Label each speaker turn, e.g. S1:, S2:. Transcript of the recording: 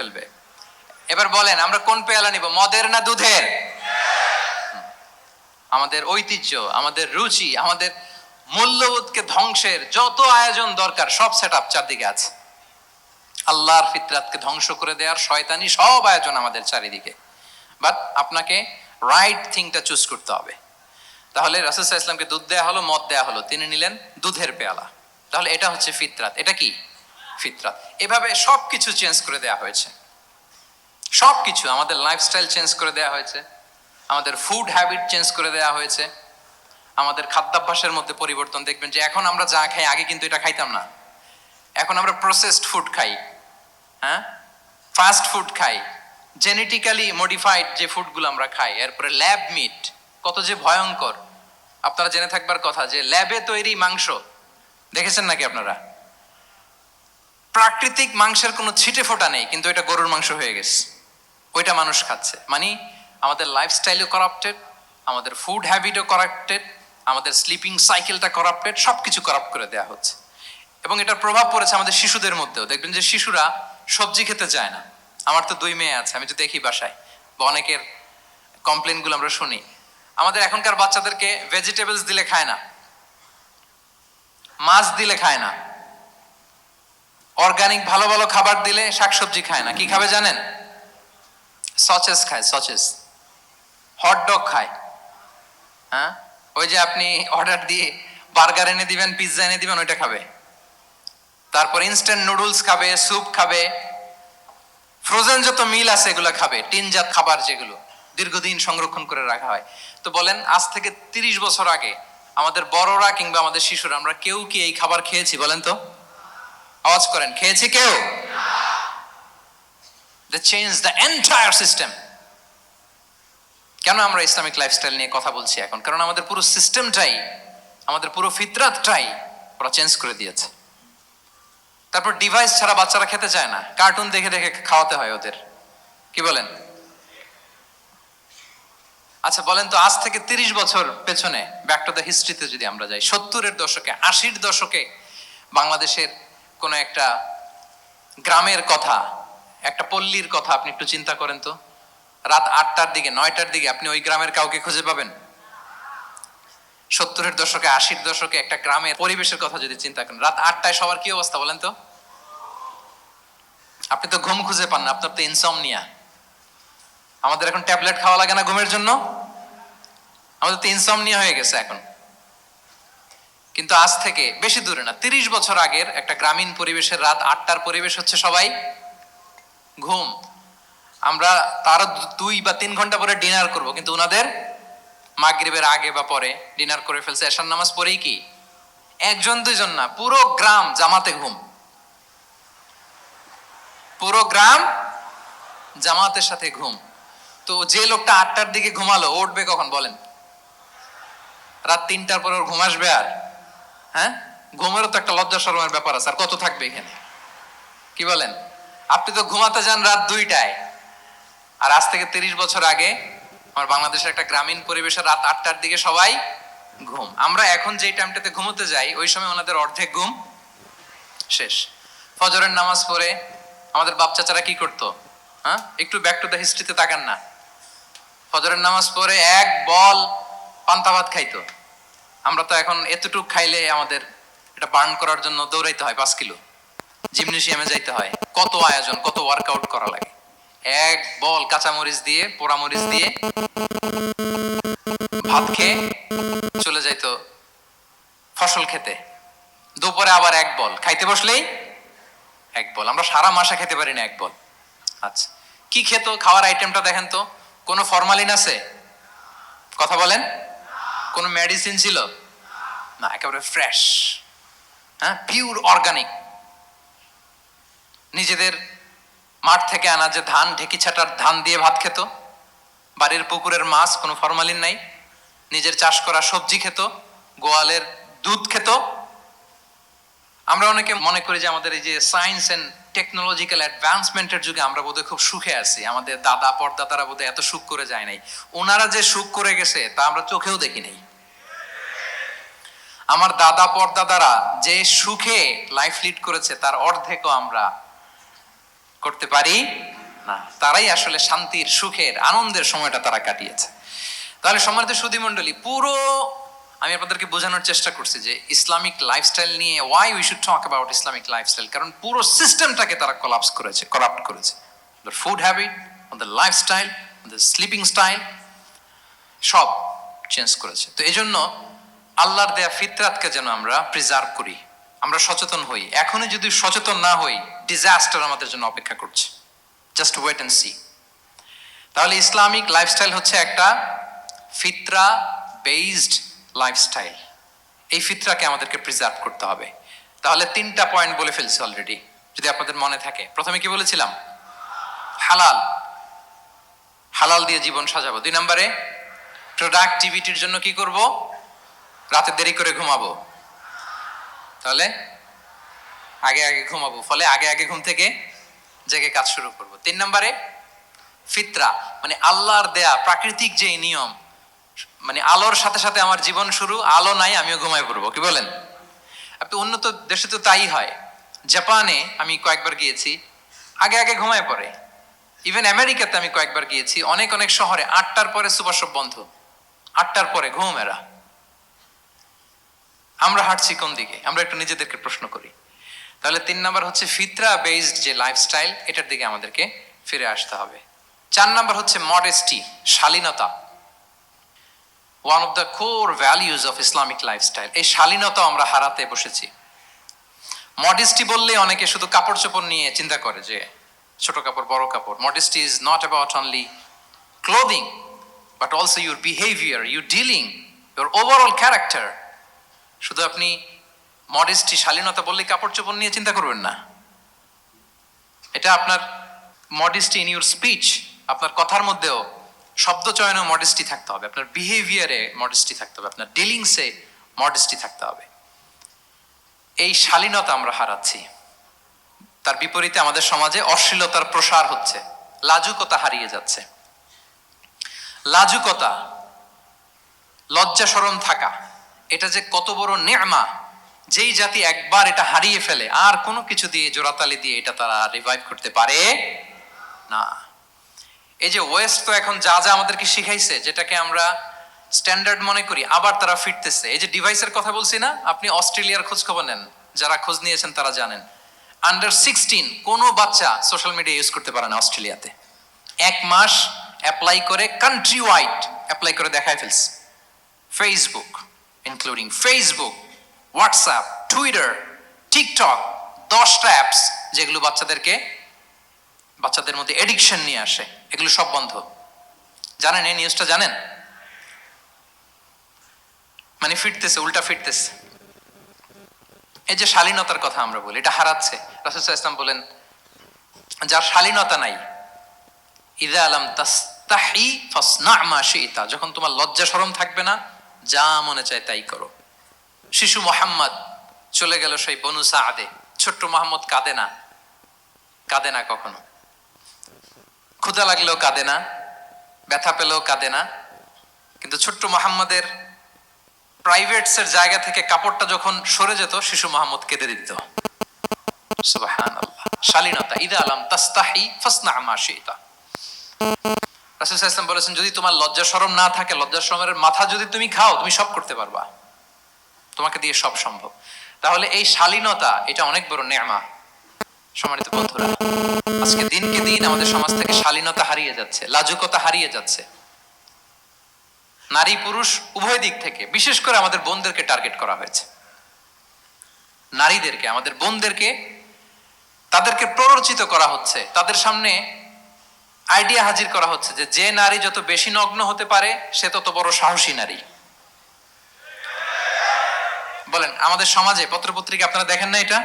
S1: ফেলবে। এবার বলেন আমরা কোন পেয়ালা নিব, মদের না দুধের? আমাদের ঐতিহ্য, আমাদের রুচি, আমাদের মূল্যবোধকে ধ্বংসের যত আয়োজন দরকার সব সেট আপ চারদিকে আছে। আল্লাহর ফিতরাতকে ধ্বংস করে দেওয়ার শয়তানি সব আয়োজন আমাদের চারিদিকে। বাট আপনাকে রাইট থিংটা চুজ করতে হবে। তাহলে রাসূল সাল্লাল্লাহু আলাইহি ওয়াসাল্লামকে দুধ দেয়া হলো, মদ দেয়া হলো, তিনি নিলেন দুধের পেয়ালা। তাহলে এটা হচ্ছে ফিতরাত। এটা কি ফিতরাত? এভাবে সবকিছু চেঞ্জ করে দেয়া হয়েছে। সবকিছু, আমাদের লাইফস্টাইল চেঞ্জ করে দেয়া হয়েছে, আমাদের ফুড হ্যাবিট চেঞ্জ করে দেয়া হয়েছে, আমাদের খাদ্যাভ্যাসের মধ্যে পরিবর্তন। দেখবেন যে এখন আমরা যা খাই আগে কিন্তু এটা খাইতাম না। এখন আমরা প্রসেসড ফুড খাই, হ্যাঁ, ফাস্ট ফুড খাই, জেনেটিক্যালি মডিফাইড যে ফুডগুলো আমরা খাই, এরপরে ল্যাব মিট, কত যে ভয়ঙ্কর। আপনারা জেনে থাকবার কথা যে ল্যাবে তৈরি মাংস দেখেছেন নাকি আপনারা? প্রাকৃতিক মাংসের কোনো ছিটে ফোটা নেই, কিন্তু এটা গরুর মাংস হয়ে গেছে, ওইটা মানুষ খাচ্ছে। মানে আমাদের লাইফস্টাইলও করাপ্টেড, আমাদের ফুড হ্যাবিটও করাপ্টেড, আমাদের স্লিপিং সাইকেলটা করাপ্টেড, সবকিছু করাপ্ট করে দেওয়া হচ্ছে। এবং এটার প্রভাব পড়েছে আমাদের শিশুদের মধ্যেও। দেখবেন যে শিশুরা সবজি খেতে চায় না। আমার তো 2 মেয়ে আছে, আমি তো দেখি বাসায় বা অনেকের কমপ্লেনগুলো আমরা শুনি। আমাদের এখনকার বাচ্চাদেরকে ভেজিটেবলস দিলে খায় না, মাছ দিলে খায় না, অর্গানিক ভালো ভালো খাবার দিলে শাকসবজি খায় না। কি খাবে জানেন? সচেস খায়, সচেস, হটডগ খায়। হ্যাঁ, ওই যে আপনি অর্ডার দিয়ে বার্গার এনে দিবেন, পিৎজা এনে দিবেন, ওইটা খাবে। তারপর ইনস্ট্যান্ট নুডলস খাবে, স্যুপ খাবে, ফ্রোজেন যত মিল আছে এগুলো খাবে, টিনজাত খাবার যেগুলো দীর্ঘদিন সংরক্ষণ করে রাখা হয়। তো বলেন আজ থেকে 30 বছর আগে আমাদের বড়রা কিংবা আমাদের শিশুরা, আমরা কেউ কি এই খাবার খেয়েছি বলেন তো? আওয়াজ করেন, খেয়েছি কেউ? They changed the entire system. কেন আমরা ইসলামিক লাইফস্টাইল নিয়ে কথা বলছি এখন? কারণ আমাদের পুরো সিস্টেমটাই, আমাদের পুরো ফিতরাতটাই ওরা চেঞ্জ করে দিয়েছে। তারপর ডিভাইস ছাড়া বাচ্চারা খেতে চায় না, কার্টুন দেখে দেখে খাওয়াতে হয় ওদের। কি বলেন? আচ্ছা বলেন তো, আজ থেকে 30 বছর পেছনে ব্যাক টু দ্য হিস্ট্রিতে যদি আমরা যাই, 70-এর দশকে, 80-র দশকে বাংলাদেশের কোন একটা গ্রামের কথা, একটা পল্লীর কথা আপনি একটু চিন্তা করেন তো। রাত 8টার দিকে, 9টার দিকে আপনি ওই গ্রামের কাউকে খুঁজে পাবেন? 70-এর দশকে, 80-র দশকে একটা গ্রামের পরিবেশের কথা যদি চিন্তা করেন, রাত 8টায় সবার কি অবস্থা বলেন তো? আপনি তো ঘুম খুঁজে পান না, আপনার তো ইনসমনিয়া। আমাদের এখন ট্যাবলেট খাওয়া লাগে না ঘুমের জন্য? আমাদের তো ইনসমনিয়া হয়ে গেছে এখন। কিন্তু আজ থেকে বেশি দূরে না, 30 বছর আগের একটা গ্রামীণ পরিবেশের রাত 8টার পরিবেশ হচ্ছে সবাই ঘুম। আমরা তারও 2 বা 3 ঘন্টা পরে ডিনার করব, কিন্তু ওনাদের মাগরিবের আগে বা পরে ডিনার করে ফেলছে। এশার নামাজ পড়েই কি 1-2 জন না, পুরো গ্রাম জামাতে ঘুম, পুরো গ্রাম জামাতের সাথে ঘুম। তো যে লোকটা 8টার দিকে ঘুমালো, উঠবে কখন বলেন? রাত 3টার পর ওর ঘুম আসবে? আর হ্যাঁ, ঘুমেরও তো একটা লজ্জা শরমের ব্যাপার আছে। আর কত থাকবে এখানে? কি বলেন? আপনি তো ঘুমাতে যান রাত 2টায়, আর আজ থেকে 30 বছর আগে আমার বাংলাদেশের একটা গ্রামীণ পরিবেশে রাত 8টার দিকে সবাই ঘুম। আমরা এখন যেই টাইমটাতে ঘুমোতে যাই, ওই সময় ওনাদের অর্ধেক ঘুম শেষ। ফজরের নামাজ পড়ে আমাদের বাপ চাচারা কি করতো? হ্যাঁ, একটু ব্যাক টু দ্য হিস্ট্রিতে তাকান না। ফজরের নামাজ পড়ে এক বল পান্তা ভাত খাইতো। আমরা তো এখন এতটুকু খাইলে আমাদের এটা বার্ন করার জন্য দৌড়াইতে হয় 5 কিলো, জিমনেশিয়ামে যাইতে হয়, কত আয়োজন, কত ওয়ার্কআউট করা লাগে। এক বল কাঁচামরিচ দিয়ে, পোড়ামরিচ দিয়ে ভাত খেয়ে চলে যাইতো ফসল খেতে। দুপুরে আবার এক বল, খাইতে বসলেই এক বল। আমরা সারা মাসে খেতে পারি না এক বল। আচ্ছা, কি খেত? খাওয়ার আইটেমটা দেখেন তো। কোনো ফরমালিন আছে? কথা বলেন। কোনো মেডিসিন ছিল না, একেবারে ফ্রেশ, হ্যাঁ, পিওর অর্গানিক। নিজেদের মাঠ থেকে আনা যে ধান, ঢেকি ছাটার ধান দিয়ে ভাত খেত। বাড়ির পুকুরের মাছ, কোনো ফরমালিন নাই। নিজের চাষ করা সবজি খেত, গোয়ালের দুধ খেত। আমরা অনেকে মনে করি যে আমাদের এই যে সায়েন্স এন্ড টেকনোলজিক্যাল অ্যাডভান্সমেন্টের যুগে আমরা বোধহয় খুব সুখে আছি, আমাদের দাদা পরদাদারা বোধহয় এত সুখ করে যায় নাই। ওনারা যে সুখ করে গেছে তা আমরা চোখেও দেখি নাই। আমার দাদা পরদাদারা যে সুখে লাইফ লিড করেছে তার অর্ধেকও আমরা করতে পারি না, তারাই আসলে শান্তির, সুখের, আনন্দের সময়টা তারা কাটিয়েছে। তাহলে সম্মানিত সুধীমণ্ডলী, পুরো আমি আপনাদেরকে বোঝানোর চেষ্টা করছি যে ইসলামিক লাইফস্টাইল নিয়ে why we should talk about Islamic lifestyle, কারণ পুরো সিস্টেমটাকে তারা কলাপস করেছে, করাপ্ট করেছে। The food habit, the lifestyle, the sleeping style, সব চেঞ্জ করেছে। তো এই জন্য আল্লাহর দেয়া ফিতরাতকে যেন আমরা প্রিজার্ভ করি, আমরা সচেতন হই। এখনই যদি সচেতন না হই, ডিজাস্টার আমাদের জন্য অপেক্ষা করছে। Just wait and see. তাহলে ইসলামিক লাইফস্টাইল হচ্ছে একটা ফিতরা বেসড লাইফস্টাইল। এই ফিতরাকে আমাদেরকে প্রিজার্ভ করতে হবে। তাহলে 3টা পয়েন্ট বলে ফেলছি অলরেডি, যদি আপনাদের মনে থাকে। প্রথমে কি বলেছিলাম? হালাল, হালাল দিয়ে জীবন সাজাবো। 2 নম্বরে প্রোডাক্টিভিটির জন্য কি করব? রাতে দেরি করে ঘুমাবো। তাহলে আগে আগে ঘুমাবো, ফলে আগে আগে ঘুম থেকে জেগে কাজ শুরু করব। 3 নম্বরে ফিতরা, মানে আল্লাহর দেয়া প্রাকৃতিক যে নিয়ম, মানে আলোর সাথে সাথে আমার জীবন শুরু, আলো নাই আমিও ঘুমায় পড়বো। কি বলেন? আপনি উন্নত দেশে তো তাই হয়। জাপানে আমি কয়েকবার গিয়েছি, আগে আগে ঘুমায় পড়ে। ইভেন আমেরিকাতে আমি কয়েকবার গিয়েছি, অনেক অনেক শহরে 8টার পরে সুপার শপ বন্ধ, 8টার পরে ঘুম এরা। আমরা হাঁটছি কোন দিকে? আমরা একটু নিজেদেরকে প্রশ্ন করি। তাহলে 3 নাম্বার হচ্ছে ফিতরা বেসড যে লাইফস্টাইল, এটার দিকে আমাদেরকে ফিরে আসতে হবে। 4 নাম্বার হচ্ছে মডেস্টি, শালীনতা। One of the core values of Islamic lifestyle. এই শালীনতা আমরা হারাতে বসেছি। মডেস্টি বললে অনেকে শুধু কাপড় চোপড় নিয়ে চিন্তা করে যে ছোট কাপড় বড় কাপড়। Modesty is not about only clothing, but also your behaviour, your dealing, your overall character. শুধু আপনি মডেস্টি, শালীনতা বললে কাপড় চোপড় নিয়ে চিন্তা করবেন না। এটা আপনার মডেস্টি ইন ইউর স্পিচ, আপনার কথার মধ্যেও, শব্দ চয়নেও মডেস্টি থাকতে হবে, আপনার বিহেভিয়ারে মডেস্টি থাকতে হবে, আপনার ডিলিংসে মডেস্টি থাকতে হবে। এই শালীনতা আমরা হারাচ্ছি। তার বিপরীতে আমাদের সমাজে অশ্লীলতার প্রসার হচ্ছে, লাজুকতা হারিয়ে যাচ্ছে। লাজুকতা, লজ্জা শরম থাকা, এটা যে কত বড় নেয়ামা। যেই জাতি একবার এটা হারিয়ে ফেলে, আর কোনো কিছু দিয়ে, জোড়াতালি দিয়ে এটা তারা রিভাইভ করতে পারে না। এই যে ওয়েস্ট তো এখন যা যা আমাদেরকে শিখাইছে, যেটাকে আমরা স্ট্যান্ডার্ড মনে করি, আবার তারা ফিরতেছে। এই যে ডিভাইসের কথা বলছি না, আপনি অস্ট্রেলিয়ার খোঁজ খবর নেন, যারা খোঁজ নিয়েছেন তারা জানেন, আন্ডার 16 কোনো বাচ্চা সোশ্যাল মিডিয়া ইউজ করতে পারে না অস্ট্রেলিয়াতে। 1 মাস অ্যাপ্লাই করে, কান্ট্রি ওয়াইড অ্যাপ্লাই করে দেখায় ফেলছে। Facebook, including Facebook, WhatsApp, Twitter, TikTok, 10টা অ্যাপস যেগুলো বাচ্চাদের মধ্যে এডিকশন নিয়ে আসে, এগুলো সব বন্ধ। জানেন এই নিউজটা? জানেন? মানে ফিরতেছে, উল্টা ফিরতেছে। এই যে শালীনতার কথা আমরা বলি, এটা হারাচ্ছে। রাসূল সাল্লাল্লাহু আলাইহি ওয়াসাল্লাম বলেন, যার শালীনতা নাই, ইযা লাম তাস্তাহি ফাসনা মা শি'তা, যখন তোমার লজ্জা শরম থাকবে না, যা মনে চায় তাই করো। শিশু মুহাম্মদ চলে গেল সেই বনু সাআদে, ছোট্ট মুহাম্মদ কাঁদে না, কাঁদে না কখনো। ক্ষুধা লাগলেও কাঁদে না, ব্যথা পেলেও কাঁদে না। কিন্তু ছোট্ট মুহাম্মদের প্রাইভেটসের জায়গা থেকে কাপড়টা যখন সরে যেত, শিশু মুহাম্মদ কেঁদে দিত। সুবহানাল্লাহ, শালীনতা। ইযা লাম তাস্তাহি ফাসনা মা শি'তা। রাসূল সাল্লাল্লাহু আলাইহি ওয়াসাল্লাম বলেছেন, যদি তোমার লজ্জা শরম না থাকে, লজ্জা শরমের মাথা যদি তুমি খাও, তুমি সব করতে পারবা, তোমাকে দিয়ে সব সম্ভব। তাহলে এই শালীনতা, এটা অনেক বড় নেয়ামা। সম্মানিত বন্ধুরা, আজকে দিনকে দিন আমাদের সমাজ থেকে শালীনতা হারিয়ে যাচ্ছে, লাজুকতা হারিয়ে যাচ্ছে। নারী পুরুষ উভয় দিক থেকে, বিশেষ করে আমাদের বোনদেরকে টার্গেট করা হয়েছে। নারীদেরকে, আমাদের বোনদেরকে, তাদেরকে প্ররোচিত করা হচ্ছে, তাদের সামনে আইডিয়া হাজির করা হচ্ছে যে যে নারী যত বেশি নগ্ন হতে পারে, সে তত বড় সাহসী নারী। বলেন, আমাদের সমাজে পত্রপত্রিকা আপনারা দেখেন না এটা?